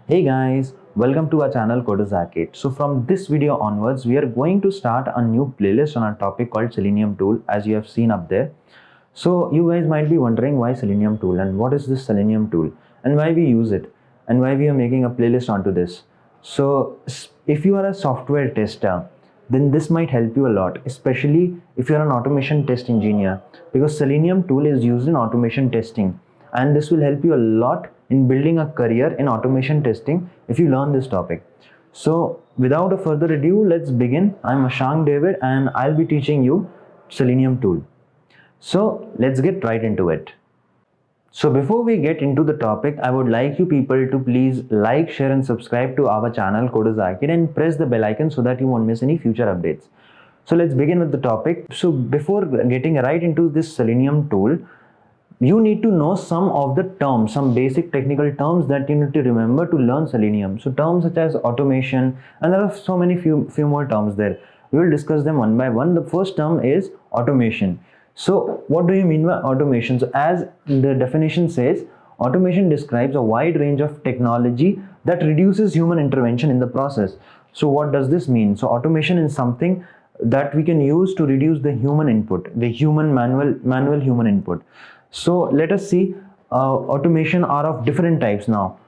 Hey guys, welcome to our channel Coders Arcade. So from this video onwards, we are going to start a new playlist on a topic called Selenium tool, as you have seen up there. So you guys might be wondering why Selenium tool and what is this Selenium tool and why we use it and why we are making a playlist onto this. So if you are a software tester, then this might help you a lot, especially if you are an automation test engineer, because Selenium tool is used in automation testing, and this will help you a lot in building a career in automation testing if you learn this topic. So without a further ado, let's begin. I'm Ashank David and I'll be teaching you Selenium tool. So let's get right into it. So before we get into the topic, I would like you people to please like, share and subscribe to our channel Coders Arcade and press the bell icon so that you won't miss any future updates. So let's begin with the topic. So before getting right into this Selenium tool, you need to know some of the terms, some basic technical terms that you need to remember to learn Selenium. So terms such as automation, and there are so many few more terms there. We will discuss them one by one. The first term is automation. So what do you mean by automation? So as the definition says, automation describes a wide range of technology that reduces human intervention in the process. So what does this mean? So automation is something that we can use to reduce the human input, the manual human input. So let us see, automation are of different types now.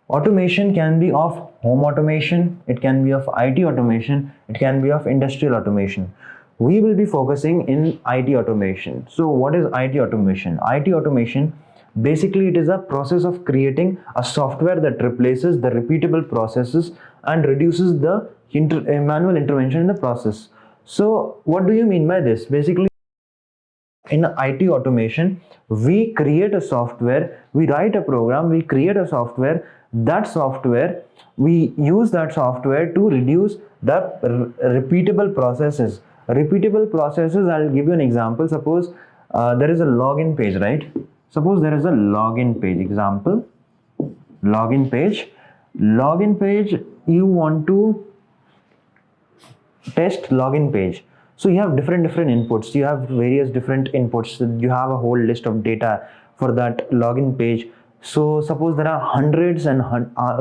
Automation can be of home automation, it can be of IT automation, it can be of industrial automation. We will be focusing in IT automation. So what is IT automation? IT automation, basically it is a process of creating a software that replaces the repeatable processes and reduces the manual intervention in the process. So what do you mean by this? Basically, in IT automation, we create a software, we write a program, we create a software. That software, we use that software to reduce the repeatable processes. Repeatable processes, I'll give you an example. Suppose there is a login page, right? Suppose there is a login page. Example, login page. Login page, you want to test login page. So you have different inputs, you have various different inputs, you have a whole list of data for that login page. So suppose there are hundreds and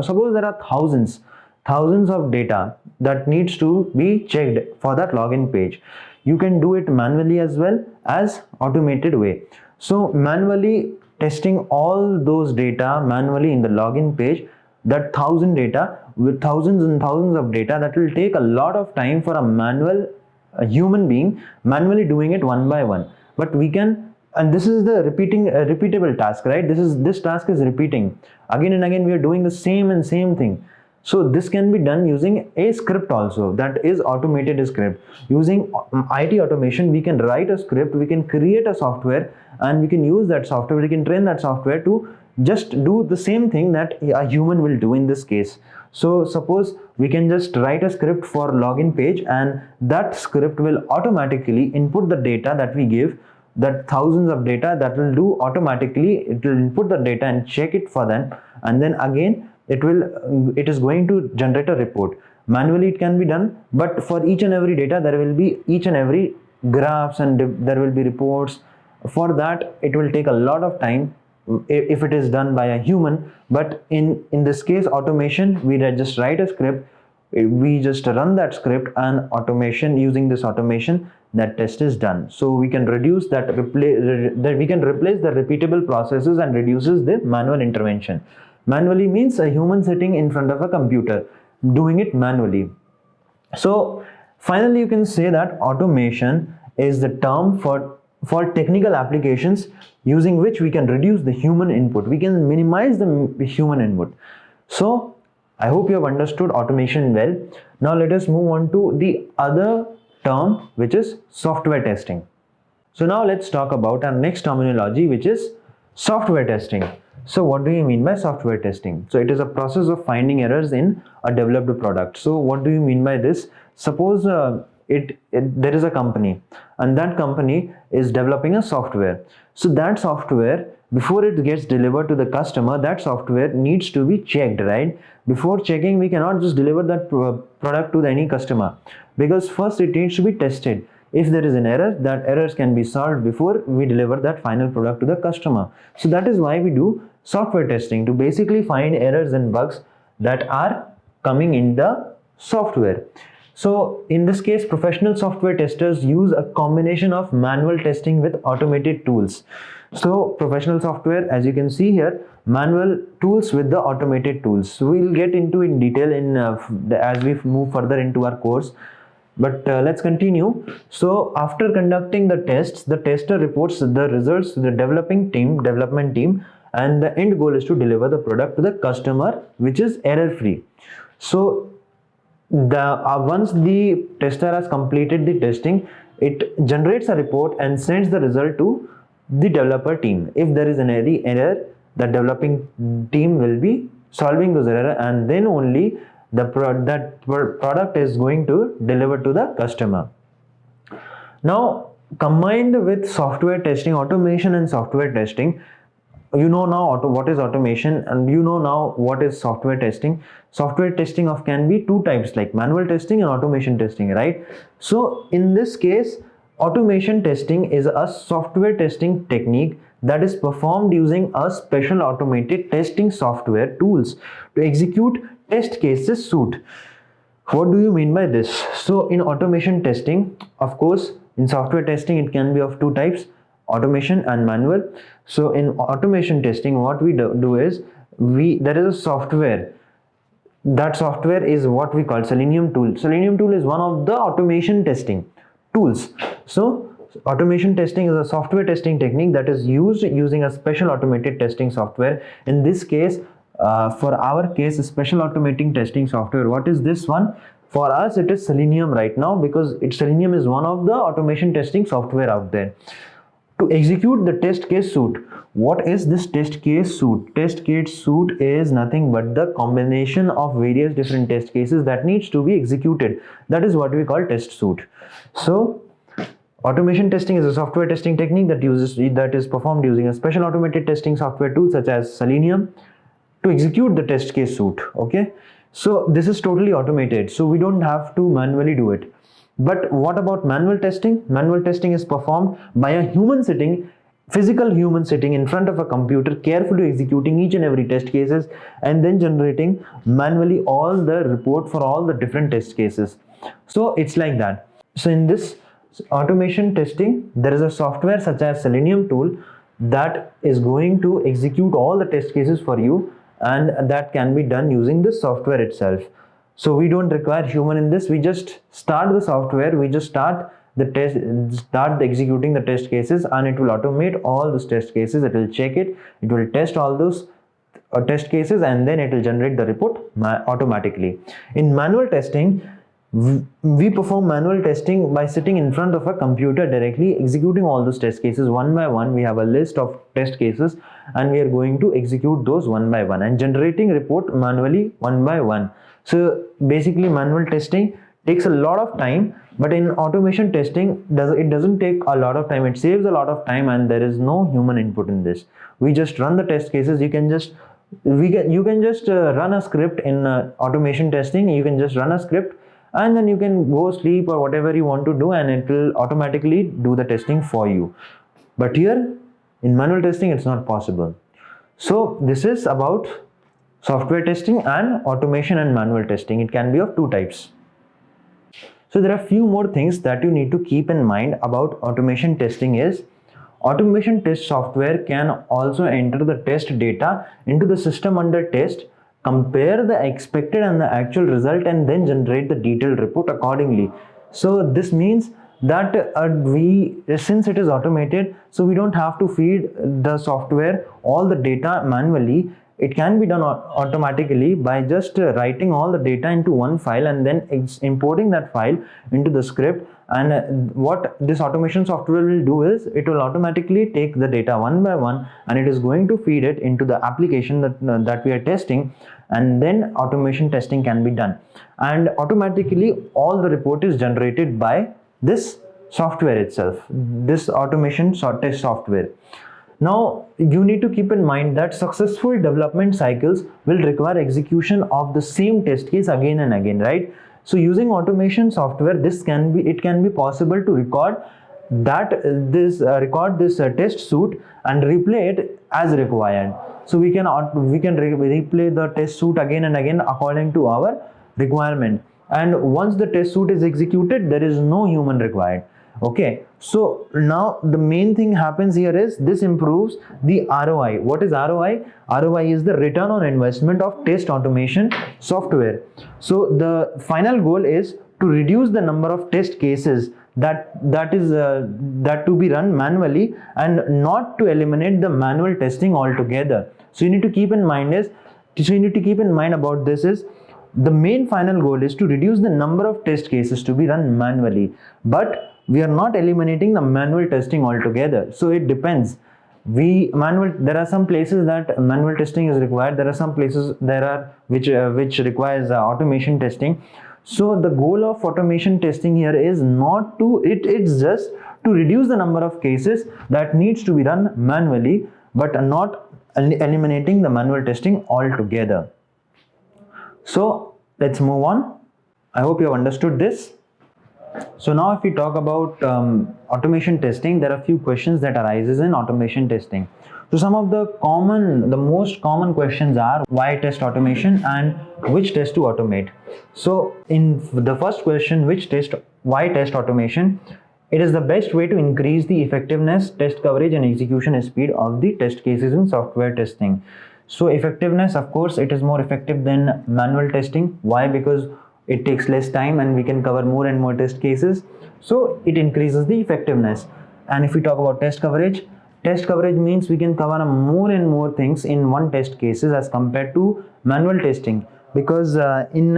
suppose there are thousands of data that needs to be checked for that login page. You can do it manually as well as automated way. So manually testing all those data manually in the login page, that thousand data with thousands and thousands of data, that will take a lot of time for a human being manually doing it one by one. But we can, and this is the repeatable task, right? This task is repeating again and again. We are doing the same thing. So this can be done using a script also, that is automated script. Using IT automation, we can write a script, we can create a software, and we can use that software, we can train that software to just do the same thing that a human will do in this case. So suppose we can just write a script for login page, and that script will automatically input the data that we give, that thousands of data, that will do automatically. It will input the data and check it for them, and then again it is going to generate a report. Manually it can be done, but for each and every data there will be each and every graphs, and there will be reports. For that it will take a lot of time if it is done by a human. But in this case, automation, we just write a script, we just run that script, and automation, using this automation, that test is done. So we can reduce that, we can replace the repeatable processes and reduces the manual intervention. Manually means a human sitting in front of a computer doing it manually. So finally you can say that automation is the term for technical applications using which we can reduce the human input, we can minimize the human input. So I hope you have understood automation well. Now let us move on to the other term, which is software testing. So now let's talk about our next terminology, which is software testing. So what do you mean by software testing? So it is a process of finding errors in a developed product. So what do you mean by this? Suppose there is a company, and that company is developing a software. So that software, before it gets delivered to the customer, that software needs to be checked, right? Before checking, we cannot just deliver that product to any customer, because first it needs to be tested. If there is an error, that errors can be solved before we deliver that final product to the customer. So that is why we do software testing, to basically find errors and bugs that are coming in the software. So in this case, professional software testers use a combination of manual testing with automated tools. So professional software, as you can see here, manual tools with the automated tools. So we'll get into in detail in as we move further into our course. But let's continue. So after conducting the tests, the tester reports the results to the development team, and the end goal is to deliver the product to the customer, which is error free. So once the tester has completed the testing, it generates a report and sends the result to the developer team. If there is an error, the developing team will be solving those error, and then only that product is going to deliver to the customer. Now, combined with software testing, automation and software testing, you know now what is automation, and you know now what is software testing. Software testing can be two types, like manual testing and automation testing, right? So in this case, automation testing is a software testing technique that is performed using a special automated testing software tools to execute test cases suit. What do you mean by this? So in automation testing, of course, in software testing, it can be of two types, automation and manual. So in automation testing, what we do is, there is a software. That software is what we call Selenium tool. Selenium tool is one of the automation testing tools. So automation testing is a software testing technique that is used using a special automated testing software. In this case, for our case, special automating testing software, what is this one? For us, it is Selenium right now, because Selenium is one of the automation testing software out there. To execute the test case suite. What is this test case suite? Test case suite is nothing but the combination of various different test cases that needs to be executed. That is what we call test suite. So automation testing is a software testing technique that is performed using a special automated testing software tool such as Selenium to execute the test case suite. Okay, so this is totally automated, so we don't have to manually do it. But what about manual testing? Manual testing is performed by a physical human sitting in front of a computer, carefully executing each and every test cases, and then generating manually all the report for all the different test cases. So it's like that. So in this automation testing, there is a software such as Selenium tool that is going to execute all the test cases for you, and that can be done using this software itself. So we don't require human in this. We just start the software, we just start executing the test cases, and it will automate all those test cases. It will check it, it will test all those test cases, and then it will generate the report automatically. In manual testing, we perform manual testing by sitting in front of a computer, directly executing all those test cases one by one. We have a list of test cases, and we are going to execute those one by one and generating report manually one by one. So basically, manual testing takes a lot of time, but in automation testing, it doesn't take a lot of time. It saves a lot of time, and there is no human input in this. We just run the test cases. You can just run a script in automation testing. You can just run a script, and then you can go sleep or whatever you want to do, and it will automatically do the testing for you. But here in manual testing, it's not possible. So this is about software testing and automation and manual testing. It can be of two types. So there are a few more things that you need to keep in mind about automation testing. Is automation test software can also enter the test data into the system under test, compare the expected and the actual result, and then generate the detailed report accordingly. So this means that since it is automated, so we don't have to feed the software all the data manually. It can be done automatically by just writing all the data into one file and then importing that file into the script. And what this automation software will do is, it will automatically take the data one by one, and it is going to feed it into the application that we are testing, and then automation testing can be done. And automatically all the report is generated by this software itself, this automation test software. Now you need to keep in mind that successful development cycles will require execution of the same test case again and again, right? So using automation software, it can be possible to record this test suite and replay it as required. so we can replay the test suite again and again according to our requirement. And once the test suite is executed, there is no human required. Okay, so now the main thing happens here is this improves the ROI. What is ROI? ROI is the return on investment of test automation software. So the final goal is to reduce the number of test cases that to be run manually, and not to eliminate the manual testing altogether. So you need to keep in mind about this is the main final goal is to reduce the number of test cases to be run manually, but we are not eliminating the manual testing altogether. So it depends. There are some places that manual testing is required. There are some places which requires automation testing. So the goal of automation testing here is it's just to reduce the number of cases that needs to be run manually, but not eliminating the manual testing altogether. So let's move on. I hope you have understood this. So now if we talk about automation testing, there are a few questions that arises in automation testing. So some of the most common questions are why test automation and which test to automate. So in the first question, why test automation? It is the best way to increase the effectiveness, test coverage and execution speed of the test cases in software testing. So effectiveness, of course, it is more effective than manual testing. Why? Because it takes less time and we can cover more and more test cases. So it increases the effectiveness. And if we talk about test coverage means we can cover more and more things in one test cases as compared to manual testing, because in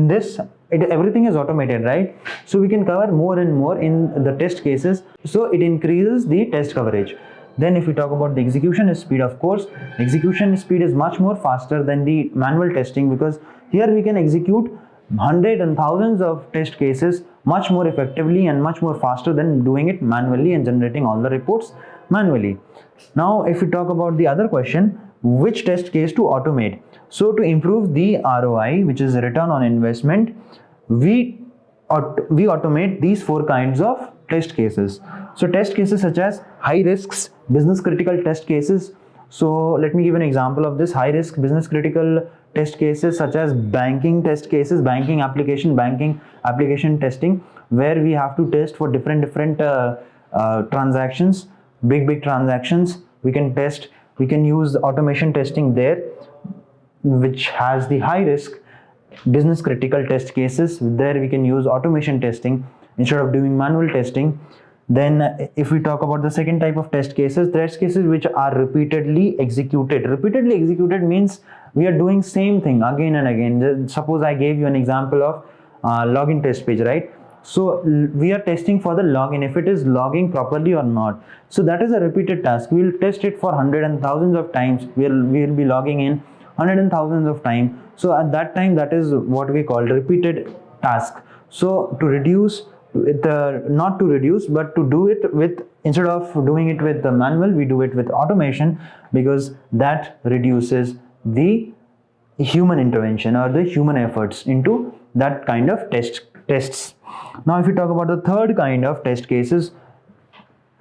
this everything is automated, right? So we can cover more and more in the test cases, so it increases the test coverage. Then if we talk about the execution speed, of course, execution speed is much more faster than the manual testing, because here we can execute hundreds and thousands of test cases much more effectively and much more faster than doing it manually and generating all the reports manually. Now if we talk about the other question, which test case to automate? So to improve the ROI, which is return on investment, we automate these 4 kinds of test cases. So test cases such as high risks, business critical test cases. So let me give an example of this. High risk business critical test cases such as banking test cases, banking application testing, where we have to test for different transactions, big transactions. We can use automation testing there, which has the high risk business critical test cases. There we can use automation testing instead of doing manual testing. Then if we talk about the second type of test cases which are repeatedly executed. Repeatedly executed means we are doing same thing again and again. Suppose I gave you an example of login test page, right? So we are testing for the login, if it is logging properly or not. So that is a repeated task. We will test it for hundreds and thousands of times. We will be logging in hundreds and thousands of times. So at that time, that is what we call repeated task. So to reduce not to reduce, but to do it with, instead of doing it with the manual, we do it with automation, because that reduces the human intervention or the human efforts into that kind of tests. Now if we talk about the third kind of test cases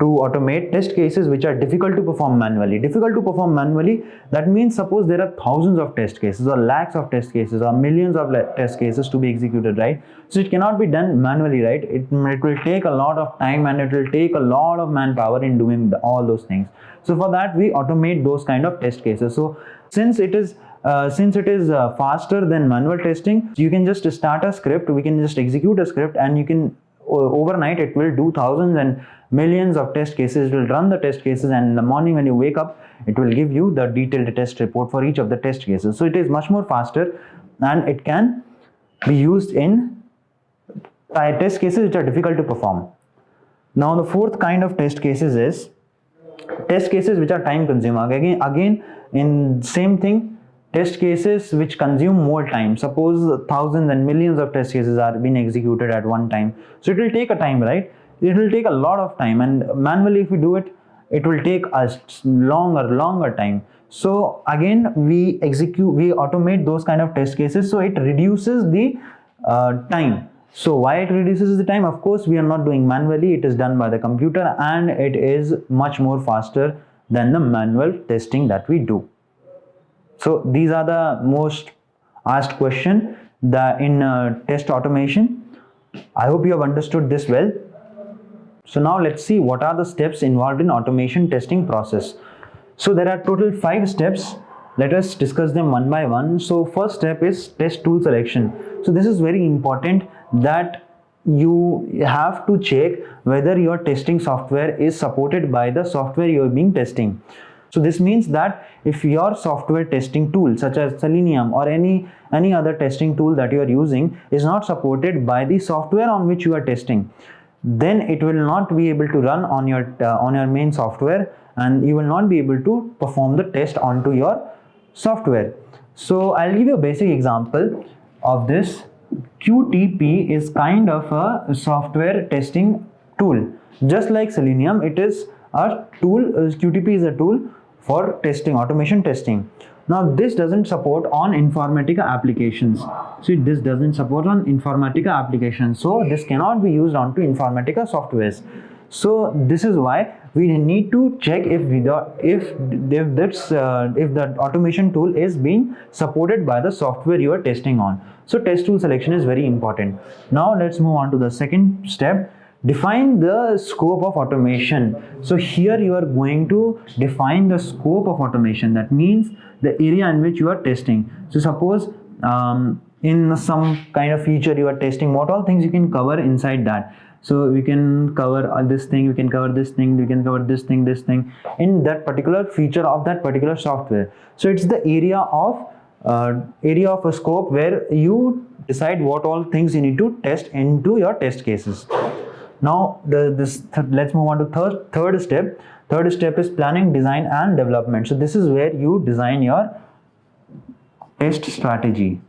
to automate, test cases which are difficult to perform manually. Difficult to perform manually, that means suppose there are thousands of test cases or lakhs of test cases or millions of test cases to be executed, right? So it cannot be done manually, right? It will take a lot of time and it will take a lot of manpower in doing all those things. So for that, we automate those kind of test cases. So since it is faster than manual testing, you can just start a script, we can just execute a script, and you can overnight it will do thousands and millions of test cases. It will run the test cases, and in the morning when you wake up, it will give you the detailed test report for each of the test cases. So it is much more faster, and it can be used in test cases which are difficult to perform. Now the fourth kind of test cases is test cases which are time consuming. Again in same thing, test cases which consume more time. Suppose thousands and millions of test cases are being executed at one time. So it will take a time, right? It will take a lot of time, and manually if we do it, it will take us longer time. So again, we automate those kind of test cases, so it reduces the time. So why it reduces the time? Of course, we are not doing manually, it is done by the computer, and it is much more faster than the manual testing that we do. So these are the most asked question in test automation. I hope you have understood this well. So now let's see what are the steps involved in automation testing process. So there are total 5 steps. Let us discuss them one by one. So first step is test tool selection. So this is very important, that you have to check whether your testing software is supported by the software you are being testing. So this means that if your software testing tool such as Selenium or any other testing tool that you are using is not supported by the software on which you are testing, then it will not be able to run on your main software, and you will not be able to perform the test onto your software. So I'll give you a basic example of this. Qtp is kind of a software testing tool. Just like Selenium, it is a tool. Qtp is a tool for testing, automation testing. Now this doesn't support on Informatica applications. So this doesn't support on Informatica applications. So this cannot be used onto Informatica softwares. So this is why we need to check if the automation tool is being supported by the software you are testing on. So test tool selection is very important. Now let's move on to the second step. Define the scope of automation. So here you are going to define the scope of automation. That means the area in which you are testing. So suppose in some kind of feature you are testing, what all things you can cover inside that. So we can cover this thing, we can cover this thing, we can cover this thing in that particular feature of that particular software. So it's the area of a scope where you decide what all things you need to test into your test cases. Now let's move on to third step. Third step is planning, design and development. So this is where you design your test strategy.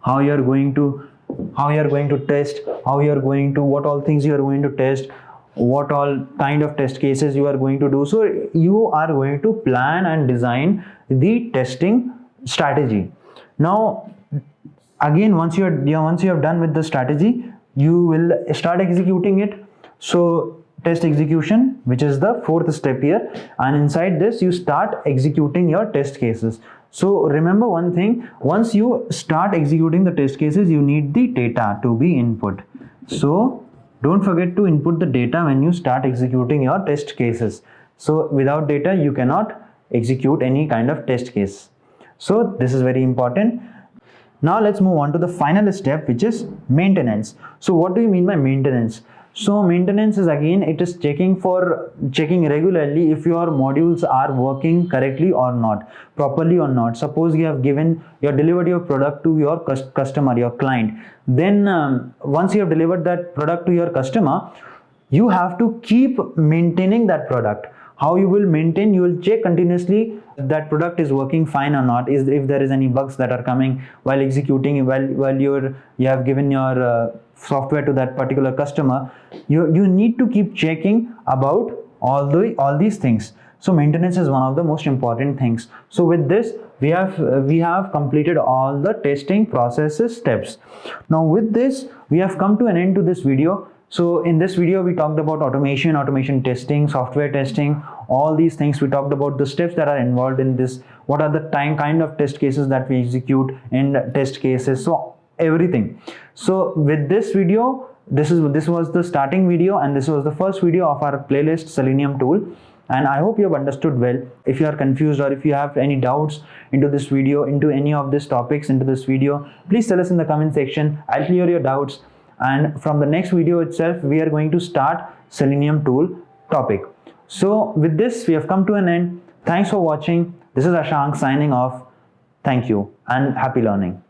How you are going to test, what all things you are going to test, what all kind of test cases you are going to do. So you are going to plan and design the testing strategy. Now again, once you have done with the strategy, you will start executing it. So test execution, which is the fourth step here, and inside this you start executing your test cases. So remember one thing, once you start executing the test cases, you need the data to be input. So don't forget to input the data when you start executing your test cases. So without data you cannot execute any kind of test case. So this is very important. Now let's move on to the final step, which is maintenance. So what do you mean by maintenance? So maintenance is, again, it is checking regularly if your modules are working correctly or not, properly or not. Suppose you have delivered your product to your customer, your client. Then once you have delivered that product to your customer, you have to keep maintaining that product. How you will maintain? You will check continuously that product is working fine or not. If there is any bugs that are coming while executing, while you have given your software to that particular customer, you need to keep checking about all these things. So maintenance is one of the most important things. So with this, we have completed all the testing processes steps. Now with this, we have come to an end to this video. So in this video, we talked about automation testing, software testing, all these things. We talked about the steps that are involved in this, what are the kind of test cases that we execute in test cases, so everything. So with this video, this was the starting video, and this was the first video of our playlist Selenium tool. And I hope you have understood well. If you are confused or if you have any doubts into this video, into any of these topics into this video, please tell us in the comment section. I'll clear your doubts. And from the next video itself, we are going to start Selenium tool topic. So with this, we have come to an end. Thanks for watching. This is Ashank signing off. Thank you and happy learning.